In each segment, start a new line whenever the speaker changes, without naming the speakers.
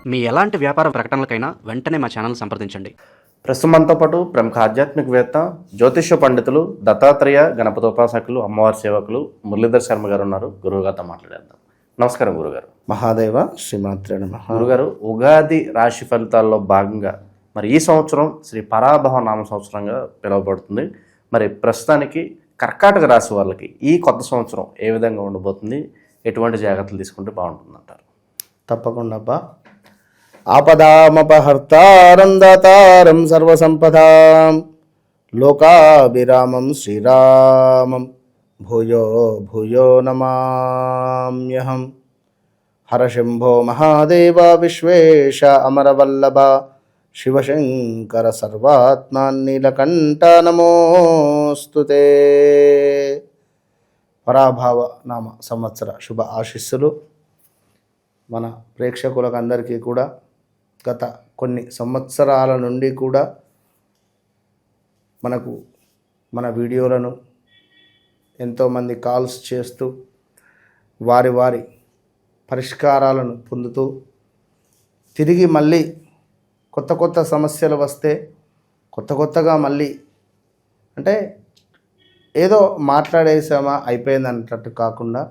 మీ ఎలాంటి వ్యాపార ప్రకటనలకైనా వెంటనే మా ఛానల్ సంప్రదించండి.
ప్రస్తుతం మనతో పాటు ప్రముఖ ఆధ్యాత్మికవేత్త, జ్యోతిష్య పండితులు, దత్తాత్రేయ గణపతోపాసకులు, అమ్మవారి సేవకులు మురళీధర్ శర్మ గారు ఉన్నారు. గురువుగారితో మాట్లాడేద్దాం. నమస్కారం గురుగారు.
మహాదేవ శ్రీమాత్రే నమః.
గురుగారు, ఉగాది రాశి ఫలితాల్లో భాగంగా మరి ఈ సంవత్సరం శ్రీ పరాభవ నామ సంవత్సరంగా పిలువబడుతుంది. మరి ప్రస్తుతానికి కర్కాటక రాశి వాళ్ళకి ఈ కొత్త సంవత్సరం ఏ విధంగా ఉండబోతుంది, ఎటువంటి జాగ్రత్తలు తీసుకుంటే బాగుంటుంది అంటారు?
తప్పకుండా అబ్బా. ఆపదామపహర్తారం దాతారం సర్వసంపదాం లోకాభిరామం శ్రీరామం భూయో భూయో నమామ్యహం. హరశంభో మహాదేవ విశ్వేశ అమరవల్లభ శివశంకర సర్వాత్మాన్నీలకంఠ నమోస్తుతే. పరాభవ నామ సంవత్సర శుభ ఆశీస్సులు మన ప్రేక్షకులకు అందరికీ కూడా. గత కొన్ని సంవత్సరాల నుండి కూడా మనకు మన వీడియోలను ఎంతోమంది కాల్స్ చేస్తూ వారి వారి పరిష్కారాలను పొందుతూ తిరిగి మళ్ళీ కొత్త కొత్త సమస్యలు వస్తే కొత్తగా మళ్ళీ అంటే ఏదో మాట్లాడేసామా అయిపోయింది అన్నట్టు కాకుండా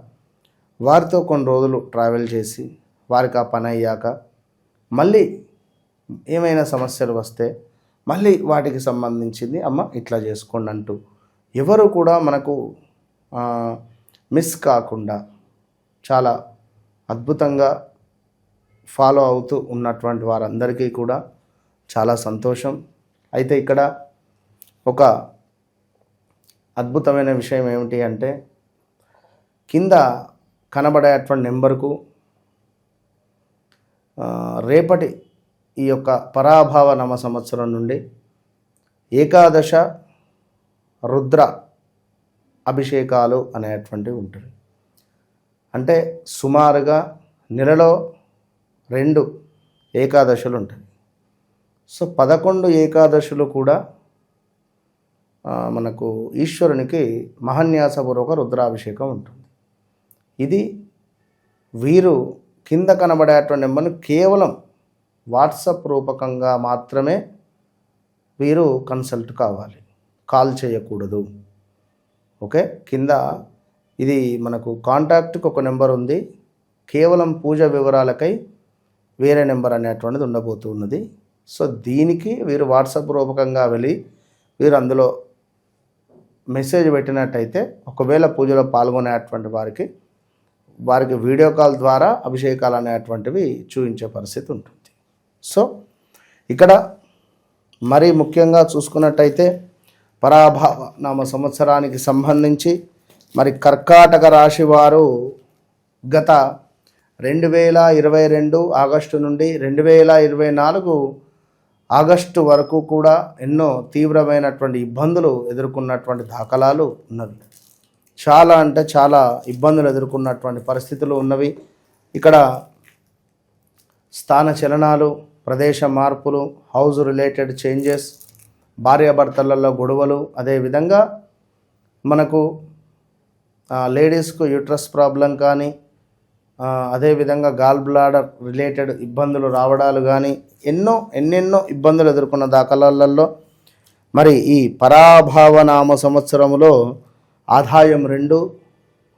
వారితో కొన్ని రోజులు ట్రావెల్ చేసి వారికి ఆ పని అయ్యాక మళ్ళీ ఏమైనా సమస్యలు వస్తే మళ్ళీ వాటికి సంబంధించింది అమ్మ ఇట్లా చేసుకోండి అంటూ ఎవరు కూడా మనకు మిస్ కాకుండా చాలా అద్భుతంగా ఫాలో అవుతూ ఉన్నటువంటి వారందరికీ కూడా చాలా సంతోషం. అయితే ఇక్కడ ఒక అద్భుతమైన విషయం ఏమిటి అంటే, కింద కనబడేటువంటి నెంబర్కు రేపటి ఈ యొక్క పరాభవ నమ సంవత్సరం నుండి ఏకాదశ రుద్ర అభిషేకాలు అనేటువంటివి ఉంటుంది. అంటే సుమారుగా నెలలో 2 ఏకాదశులు ఉంటాయి. సో 11 ఏకాదశులు కూడా మనకు ఈశ్వరునికి మహాన్యాసపూర్వక రుద్రాభిషేకం ఉంటుంది. ఇది వీరు కింద కనబడేటువంటి నెంబర్ను కేవలం వాట్సాప్ రూపకంగా మాత్రమే వీరు కన్సల్ట్ కావాలి, కాల్ చేయకూడదు. ఓకే, కింద ఇది మనకు కాంటాక్ట్కి ఒక నెంబర్ ఉంది, కేవలం పూజ వివరాలకై వేరే నెంబర్ అనేటువంటిది ఉండబోతున్నది. సో దీనికి వీరు వాట్సాప్ రూపకంగా వెళ్ళి వీరు అందులో మెసేజ్ పెట్టినట్టయితే ఒకవేళ పూజలో పాల్గొనేటువంటి వారికి వీడియో కాల్ ద్వారా అభిషేకాలు అనేటువంటివి చూపించే పరిస్థితి ఉంటుంది. సో ఇక్కడ మరీ ముఖ్యంగా చూసుకున్నట్టయితే పరాభవ నామ సంవత్సరానికి సంబంధించి మరి కర్కాటక రాశి వారు గత 2022 ఆగస్టు నుండి 2024 ఆగస్టు వరకు కూడా ఎన్నో తీవ్రమైనటువంటి ఇబ్బందులు ఎదుర్కొన్నటువంటి దాఖలాలు ఉన్నవి. చాలా అంటే చాలా ఇబ్బందులు ఎదుర్కొన్నటువంటి పరిస్థితులు ఉన్నవి. ఇక్కడ స్థాన చలనాలు, ప్రదేశ మార్పులు, హౌస్ రిలేటెడ్ చేంజెస్, భార్యాభర్తలలో గొడవలు, అదేవిధంగా మనకు లేడీస్కు యూట్రస్ ప్రాబ్లం కానీ, అదేవిధంగా గాల్ బ్లాడర్ రిలేటెడ్ ఇబ్బందులు రావడాలు కానీ ఎన్నెన్నో ఇబ్బందులు ఎదుర్కొన్న దాఖలాలలో మరి ఈ పరాభవ నామ సంవత్సరంలో ఆదాయం 2,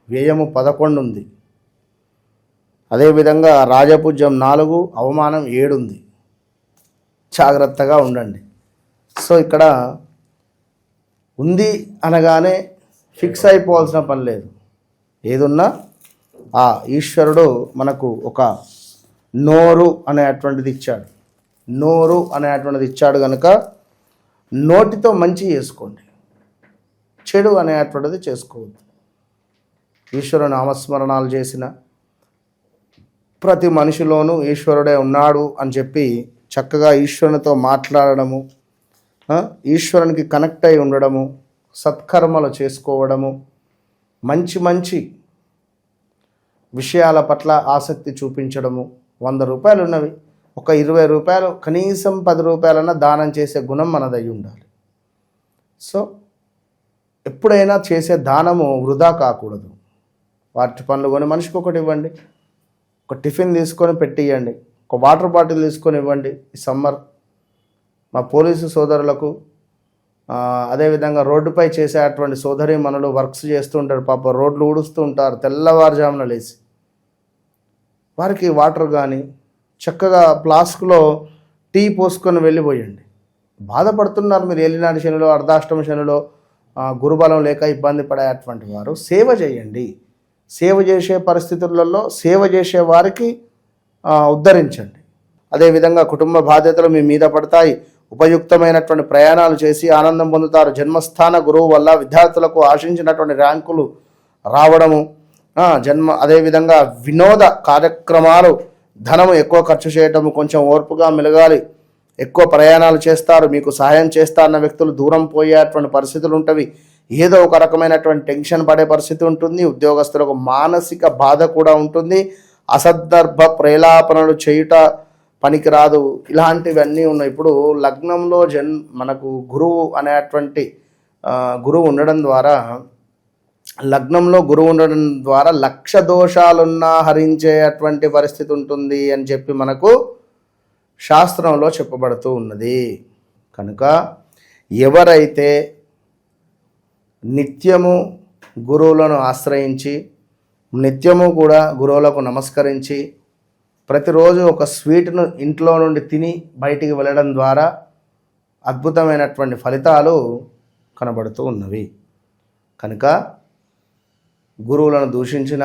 వ్యయము 11 ఉంది. అదేవిధంగా రాజపూజ్యం 4, అవమానం 7 ఉంది. జాగ్రత్తగా ఉండండి. సో ఇక్కడ ఉంది అనగానే ఫిక్స్ అయిపోవాల్సిన పని లేదు. ఏదున్నా ఆ ఈశ్వరుడు మనకు ఒక నోరు అనేటువంటిది ఇచ్చాడు. నోరు అనేటువంటిది ఇచ్చాడు కనుక నోటితో మంచి చేసుకోండి, చెడు అనేటువంటిది చేసుకోవద్దు. ఈశ్వరుని నామస్మరణాలు చేసిన ప్రతి మనిషిలోనూ ఈశ్వరుడే ఉన్నాడు అని చెప్పి చక్కగా ఈశ్వరునితో మాట్లాడడము, ఈశ్వరునికి కనెక్ట్ అయి ఉండడము, సత్కర్మలు చేసుకోవడము, మంచి విషయాల పట్ల ఆసక్తి చూపించడము. 100 రూపాయలు ఉన్నవి, ఒక 20 రూపాయలు, కనీసం 10 రూపాయలన్నా దానం చేసే గుణం మనదై ఉండాలి. సో ఎప్పుడైనా చేసే దానము వృధా కాకూడదు. వాటి పనులు కొని మనిషికి ఒకటి ఇవ్వండి, ఒక టిఫిన్ తీసుకొని పెట్టియండి, ఒక వాటర్ బాటిల్ తీసుకొని ఇవ్వండి ఈ సమ్మర్. మా పోలీసు సోదరులకు అదేవిధంగా రోడ్డుపై చేసేటువంటి సోదరీమణులు వర్క్స్ చేస్తూ ఉంటారు, పాప రోడ్లు ఊడుస్తూ ఉంటారు తెల్లవారుజామున లేచి. వారికి వాటర్ కానీ చక్కగా ఫ్లాస్క్లో టీ పోసుకొని వెళ్ళిపోయండి. బాధపడుతున్నారు మీరు ఏలినాటి శనిలో, అర్ధాష్టమ శనిలో, గురుబలం లేక ఇబ్బంది పడేటువంటి వారు సేవ చేయండి. సేవ చేసే పరిస్థితులలో సేవ చేసే వారికి ఉద్ధరించండి. అదేవిధంగా కుటుంబ బాధ్యతలు మీ మీద పడతాయి. ఉపయుక్తమైనటువంటి ప్రయాణాలు చేసి ఆనందం పొందుతారు. జన్మస్థాన గురువు వల్ల విద్యార్థులకు ఆశించినటువంటి ర్యాంకులు రావడము, అదేవిధంగా వినోద కార్యక్రమాలు, ధనము ఎక్కువ ఖర్చు చేయటము, కొంచెం ఓర్పుగా మెలగాలి. ఎక్కువ ప్రయాణాలు చేస్తారు. మీకు సహాయం చేస్తారన్న వ్యక్తులు దూరం పోయేటువంటి పరిస్థితులు ఉంటవి. ఏదో ఒక రకమైనటువంటి టెన్షన్ పడే పరిస్థితి ఉంటుంది. ఉద్యోగస్తులకు మానసిక బాధ కూడా ఉంటుంది. అసందర్భ ప్రేలాపనలు చేయుట పనికిరాదు. ఇలాంటివన్నీ ఉన్నాయి. ఇప్పుడు లగ్నంలో మనకు గురువు అనేటువంటి గురువు ఉండడం ద్వారా, లగ్నంలో గురువు ఉండడం ద్వారా లక్ష దోషాలున్నా హరించేటువంటి పరిస్థితి ఉంటుంది అని చెప్పి మనకు శాస్త్రంలో చెప్పబడుతూ ఉన్నది. కనుక ఎవరైతే నిత్యము గురువులను ఆశ్రయించి, నిత్యము కూడా గురువులకు నమస్కరించి, ప్రతిరోజు ఒక స్వీట్ను ఇంట్లో నుండి తిని బయటికి వెళ్ళడం ద్వారా అద్భుతమైనటువంటి ఫలితాలు కనబడుతూ ఉన్నవి. కనుక గురువులను దూషించిన,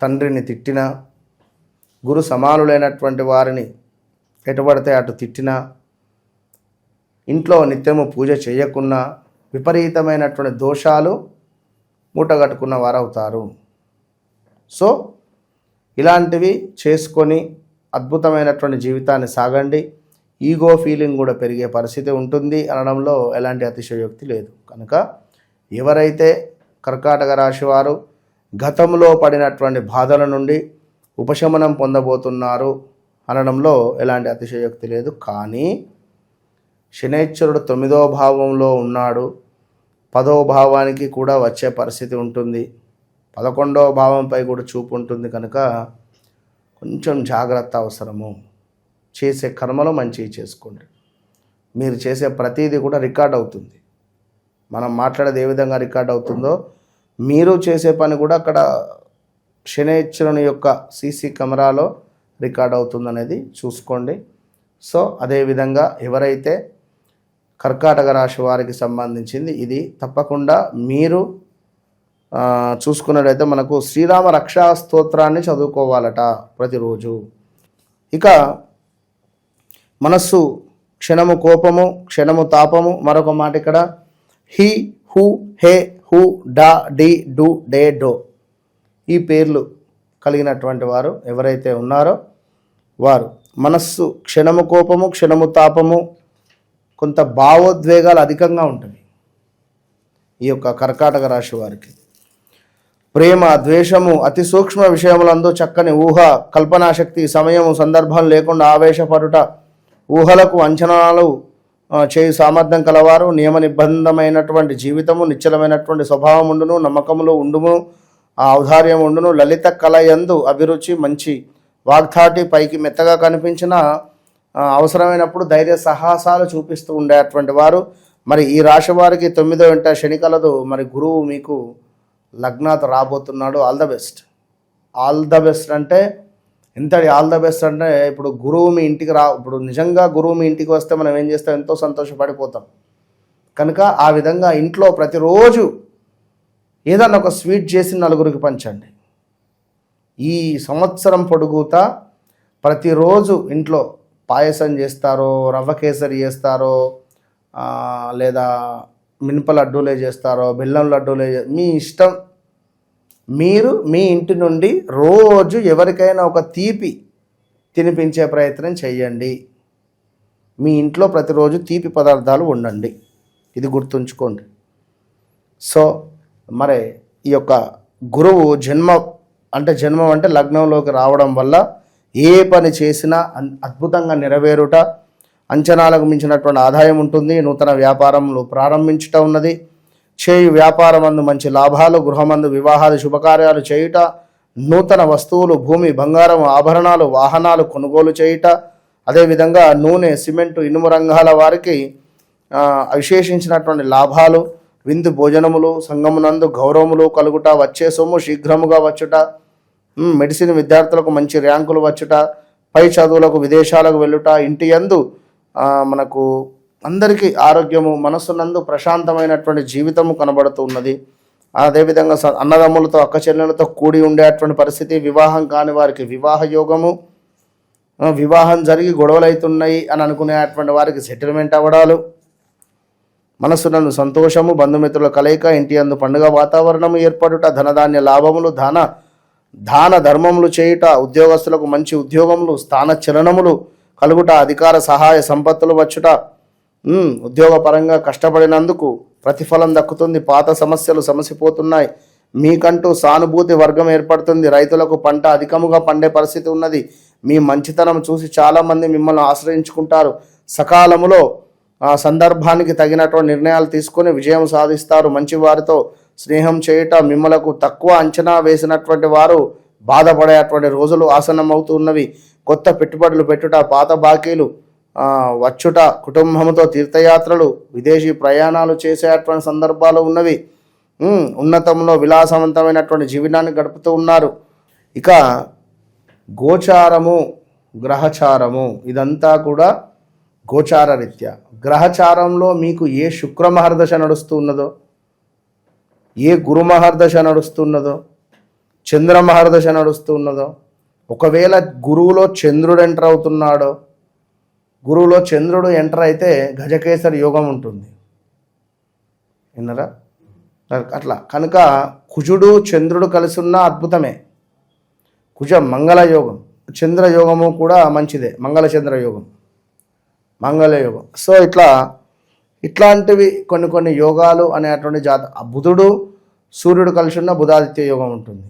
తండ్రిని తిట్టిన, గురు సమానులైనటువంటి వారిని ఎటుపడితే అటు తిట్టినా, ఇంట్లో నిత్యము పూజ చేయకున్నా విపరీతమైనటువంటి దోషాలు మూటగట్టుకున్న వారవుతారు. సో ఇలాంటివి చేసుకొని అద్భుతమైనటువంటి జీవితాన్ని సాగండి. ఈగో ఫీలింగ్ కూడా పెరిగే పరిస్థితి ఉంటుంది అనడంలో ఎలాంటి అతిశయోక్తి లేదు. కనుక ఎవరైతే కర్కాటక రాశి వారు గతంలో పడినటువంటి బాధల నుండి ఉపశమనం పొందబోతున్నారు అనడంలో ఎలాంటి అతిశయోక్తి లేదు. కానీ శనైశ్వరుడు 9వ భావంలో ఉన్నాడు, 10వ భావానికి కూడా వచ్చే పరిస్థితి ఉంటుంది, 11వ భావంపై కూడా చూపు ఉంటుంది. కనుక కొంచెం జాగ్రత్త అవసరము. చేసే కర్మలో మంచివి చేసుకోండి. మీరు చేసే ప్రతిదీ కూడా రికార్డ్ అవుతుంది. మనం మాట్లాడేది ఏ విధంగా రికార్డ్ అవుతుందో మీరు చేసే పని కూడా అక్కడ శనైశ్వరుని యొక్క సీసీ కెమెరాలో రికార్డ్ అవుతుందనేది చూసుకోండి. సో అదేవిధంగా ఎవరైతే కర్కాటక రాశి వారికి సంబంధించింది ఇది తప్పకుండా మీరు చూసుకున్నట్లయితే మనకు శ్రీరామ రక్షా స్తోత్రాన్ని చదువుకోవాలట ప్రతిరోజు. ఇక మనస్సు క్షణము కోపము, క్షణము తాపము, మరొక మాట ఇక్కడ హి, హు, హే, హు, డా, డి, డు, డే, డో ఈ పేర్లు కలిగినటువంటి వారు ఎవరైతే ఉన్నారో వారు మనస్సు క్షణము కోపము, క్షణము తాపము, కొంత భావోద్వేగాలు అధికంగా ఉంటుంది. ఈ యొక్క కర్కాటక రాశి వారికి ప్రేమ, ద్వేషము, అతి సూక్ష్మ విషయములందు చక్కని ఊహ, కల్పనాశక్తి, సమయము, సందర్భం లేకుండా ఆవేశపడుట, ఊహలకు అంచనాలు చేయు సామర్థ్యం కలవారు, నియమ నిబంధమైనటువంటి జీవితము, నిశ్చలమైనటువంటి స్వభావం ఉండును, నమ్మకములు ఉండును, ఔదార్యం ఉండును, లలిత కళయందు అభిరుచి, మంచి వాగ్ధాటి, పైకి మెత్తగా కనిపించిన అవసరమైనప్పుడు ధైర్య సాహసాలు చూపిస్తూ ఉండేటువంటి వారు. మరి ఈ రాశి వారికి 9వ ఇంట శని కలదు. మరి గురువు మీకు లగ్నాత్ రాబోతున్నాడు. All the best. All the best అంటే ఎంతటి ఆల్ ద బెస్ట్ అంటే ఇప్పుడు గురువు మీ ఇంటికి ఇప్పుడు నిజంగా గురువు మీ ఇంటికి వస్తే మనం ఏం చేస్తాం, ఎంతో సంతోషపడిపోతాం. కనుక ఆ విధంగా ఇంట్లో ప్రతిరోజు ఏదన్నా ఒక స్వీట్ చేసి నలుగురికి పంచండి. ఈ సంవత్సరం పొడుగుతా ప్రతిరోజు ఇంట్లో పాయసం చేస్తారో, రవ్వ కేసరి చేస్తారో, లేదా మినప లడ్డూలే చేస్తారో, బెల్లం లడ్డూలే, మీ ఇష్టం. మీరు మీ ఇంటి నుండి రోజు ఎవరికైనా ఒక తీపి తినిపించే ప్రయత్నం చేయండి. మీ ఇంట్లో ప్రతిరోజు తీపి పదార్థాలు ఉండండి. ఇది గుర్తుంచుకోండి. సో మరి ఈ యొక్క గురువు జన్మం అంటే లగ్నంలోకి రావడం వల్ల ఏ పని చేసినా అద్భుతంగా నెరవేరుట, అంచనాలకు మించినటువంటి ఆదాయం ఉంటుంది. నూతన వ్యాపారంలో ప్రారంభించుట ఉన్నది. చేయు వ్యాపారం అందు మంచి లాభాలు, గృహమందు వివాహాది శుభకార్యాలు చేయుట, నూతన వస్తువులు, భూమి, బంగారం, ఆభరణాలు, వాహనాలు కొనుగోలు చేయుట, అదేవిధంగా నూనె, సిమెంటు, ఇనుము రంగాల వారికి విశేషించినటువంటి లాభాలు, విందు భోజనములు, సంగమునందు గౌరవములు కలుగుట, వచ్చే సొమ్ము శీఘ్రముగా వచ్చుట, మెడిసిన్ విద్యార్థులకు మంచి ర్యాంకులు వచ్చుట, పై చదువులకు విదేశాలకు వెళ్ళుట, ఇంటి యందు మనకు అందరికీ ఆరోగ్యము, మనస్సునందు ప్రశాంతమైనటువంటి జీవితము కనబడుతూ ఉన్నది. అదేవిధంగా అన్నదమ్ములతో అక్క చెల్లెలతో కూడి ఉండేటువంటి పరిస్థితి, వివాహం కాని వారికి వివాహ యోగము, వివాహం జరిగి గొడవలు అవుతున్నాయి అని అనుకునేటువంటి వారికి సెటిల్మెంట్ అవ్వడాలు, మనస్సునందు సంతోషము, బంధుమిత్రుల కలయిక, ఇంటి యందు పండుగ వాతావరణము ఏర్పడుట, ధనధాన్య లాభములు, దాన ధర్మములు చేయుట, ఉద్యోగస్తులకు మంచి ఉద్యోగములు, స్థాన చలనములు కలుగుట, అధికార సహాయ సంపత్తులు వచ్చుట, ఉద్యోగపరంగా కష్టపడినందుకు ప్రతిఫలం దక్కుతుంది, పాత సమస్యలు సమసిపోతున్నాయి, మీకంటూ సానుభూతి వర్గం ఏర్పడుతుంది, రైతులకు పంట అధికముగా పండే పరిస్థితి ఉన్నది, మీ మంచితనం చూసి చాలామంది మిమ్మల్ని ఆశ్రయించుకుంటారు, సకాలములో సందర్భానికి తగినటువంటి నిర్ణయాలు తీసుకొని విజయం సాధిస్తారు, మంచి వారితో స్నేహం చేయుట, మిమ్మలకు తక్కువ అంచనా వేసినటువంటి వారు బాధపడేటువంటి రోజులు ఆసన్నమవుతున్నవి, కొత్త పెట్టుబడులు పెట్టుట, పాత బాకీలు వచ్చుట, కుటుంబంతో తీర్థయాత్రలు, విదేశీ ప్రయాణాలు చేసేటువంటి సందర్భాలు ఉన్నవి, ఉన్నతంలో విలాసవంతమైనటువంటి జీవనాన్ని గడుపుతూ ఉన్నారు. ఇక గోచారము, గ్రహచారము, ఇదంతా కూడా గోచార రీత్యా. గ్రహచారంలో మీకు ఏ శుక్ర మహర్దశ నడుస్తున్నదో, ఏ గురు మహర్దశ నడుస్తున్నదో, చంద్ర మహర్దశ నడుస్తున్నదో, ఒకవేళ గురువులో చంద్రుడు ఎంటర్ అవుతున్నాడో, గురువులో చంద్రుడు ఎంటర్ అయితే గజకేసరి యోగం ఉంటుంది, విన్నరా? అట్లా కనుక కుజుడు చంద్రుడు కలిసి ఉన్న అద్భుతమే. కుజ మంగళ యోగం, చంద్ర యోగము కూడా మంచిదే, మంగళ చంద్ర యోగం, మంగళ యోగం. సో ఇట్లాంటివి కొన్ని యోగాలు అనేటువంటి బుధుడు సూర్యుడు కలిసి ఉన్న బుధాదిత్య యోగం ఉంటుంది.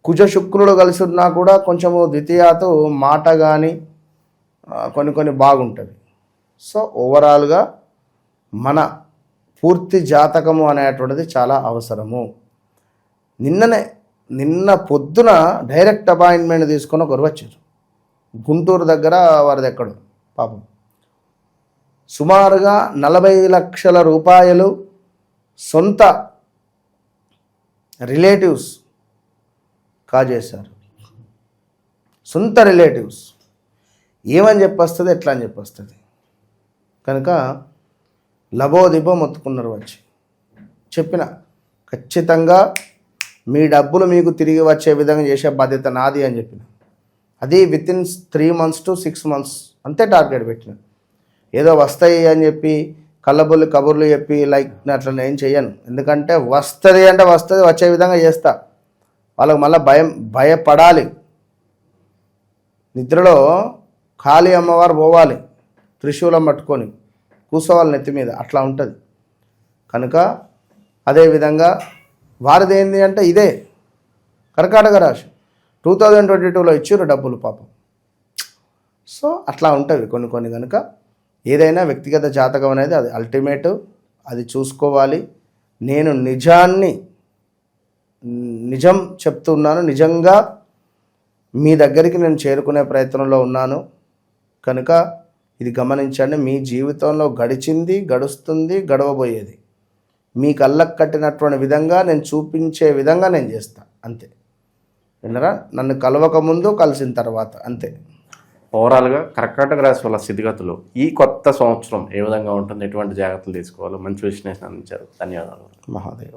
కుజ శుక్రుడు కలిసి ఉన్నా కూడా కొంచెము ద్వితీయాతో మాట కానీ కొన్ని బాగుంటుంది. సో ఓవరాల్గా మన పూర్తి జాతకము అనేటువంటిది చాలా అవసరము. నిన్న పొద్దున డైరెక్ట్ అపాయింట్మెంట్ తీసుకొని ఒకరు వచ్చారు, గుంటూరు దగ్గర వారిది ఎక్కడో పాపం, సుమారుగా 40 లక్షల రూపాయలు సొంత రిలేటివ్స్ కాజేశారు. సొంత రిలేటివ్స్ ఏమని చెప్పొస్తుంది, ఎట్లా అని చెప్పొస్తుంది. కనుక లబోదిబో మొత్తుకున్నారు. వచ్చి చెప్పిన ఖచ్చితంగా మీ డబ్బులు మీకు తిరిగి వచ్చే విధంగా చేసే బాధ్యత నాది అని చెప్పిన. అది వితిన్ 3 months to 6 months అంతే టార్గెట్ పెట్టిన. ఏదో వస్తాయి అని చెప్పి కళ్ళబొల్లి కబుర్లు చెప్పి అట్లా నేను చేయను. ఎందుకంటే వస్తుంది అంటే వస్తుంది, వచ్చే విధంగా చేస్తా. వాళ్ళకు మళ్ళీ భయపడాలి. నిద్రలో ఖాళీ అమ్మవారు పోవాలి, త్రిశూలం పట్టుకొని కూర్చోవాలి నెత్తి మీద, అట్లా ఉంటుంది. కనుక అదేవిధంగా వారిది ఏంటి అంటే ఇదే కర్కాటక రాశి 2022లో ఇచ్చారు డబ్బులు పాపం. సో అట్లా ఉంటుంది కొన్ని కనుక ఏదైనా వ్యక్తిగత జాతకం అనేది అది అల్టిమేట్, అది చూసుకోవాలి. నేను నిజం చెప్తున్నాను, నిజంగా మీ దగ్గరికి నేను చేరుకునే ప్రయత్నంలో ఉన్నాను. కనుక ఇది గమనించండి. మీ జీవితంలో గడిచింది, గడుస్తుంది, గడవబోయేది మీ కళ్ళకు కట్టినటువంటి విధంగా నేను చూపించే విధంగా నేను చేస్తా, అంతే. విన్నరా? నన్ను కలవక ముందు, కలిసిన తర్వాత, అంతే.
ఓవరాల్గా కర్కాటక రాశి వాళ్ళ స్థితిగతులు ఈ కొత్త సంవత్సరం ఏ విధంగా ఉంటుంది, ఎటువంటి జాగ్రత్తలు తీసుకోవాలో మంచి విశ్లేషణ అందించారు. ధన్యవాదాలు.
మహాదేవ.